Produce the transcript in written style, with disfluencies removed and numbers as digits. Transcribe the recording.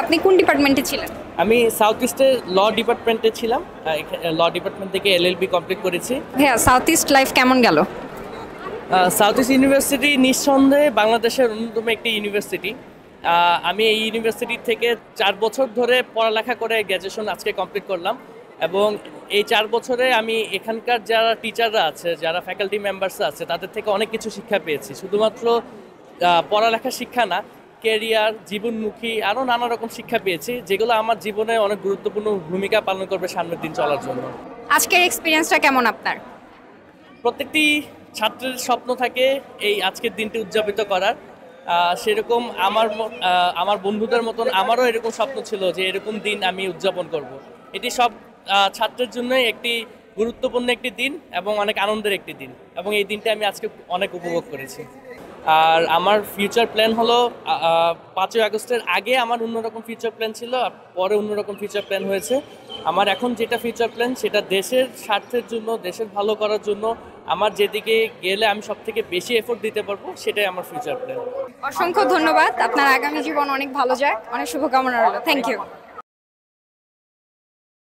আপনি কোন ডিপার্টমেন্টে ছিলেন? আমি সাউথ ইস্টের ল ডিপার্টমেন্টে ছিলাম। ল ডিপার্টমেন্ট থেকে এলএলবি কমপ্লিট করেছি। ভাইয়া সাউথ ইস্ট লাইফ কেমন গেল? সাউথ ইস্ট ইউনিভার্সিটি নিঃসন্দেহে বাংলাদেশের অন্যতম একটি ইউনিভার্সিটি। আমি এই ইউনিভার্সিটি থেকে 4 বছর ধরে পড়ালেখা করে গ্র্যাজুয়েশন আজকে কমপ্লিট করলাম, এবং এই 4 বছরে আমি এখানকার যারা টিচাররা আছে, যারা ফ্যাকাল্টি মেম্বার্স আছে, তাদের থেকে অনেক কিছু শিক্ষা পেয়েছি। শুধুমাত্র পড়ালেখার শিক্ষা না, কেরিয়ার, জীবনমুখী আরও নানা রকম শিক্ষা পেয়েছি, যেগুলো আমার জীবনে অনেক গুরুত্বপূর্ণ ভূমিকা পালন করবে সামনের দিন চলার জন্য। আজকের এক্সপিরিয়েন্সটা কেমন আপনার? প্রত্যেকটি ছাত্রের স্বপ্ন থাকে এই আজকের দিনটি উদযাপিত করার। সেরকম আমার বন্ধুদের মতন আমারও এরকম স্বপ্ন ছিল যে এরকম দিন আমি উদযাপন করব। এটি সব ছাত্রের জন্যই একটি গুরুত্বপূর্ণ একটি দিন এবং অনেক আনন্দের একটি দিন, এবং এই দিনটা আমি আজকে অনেক উপভোগ করেছি। আর আমার ফিউচার প্ল্যান হলো 5ই আগস্টের আগে আমার অন্যরকম ফিউচার প্ল্যান ছিল, আর পরে অন্যরকম ফিউচার প্ল্যান হয়েছে। আমার এখন যেটা ফিউচার প্ল্যান সেটা দেশের স্বার্থের জন্য, দেশের ভালো করার জন্য আমার যেদিকে গেলে আমি সব থেকে বেশি এফোর্ট দিতে পারবো, সেটাই আমার ফিউচার প্ল্যান। অসংখ্য ধন্যবাদ। আপনার আগামী জীবন অনেক ভালো যাক, অনেক শুভকামনা রইল। Thank you.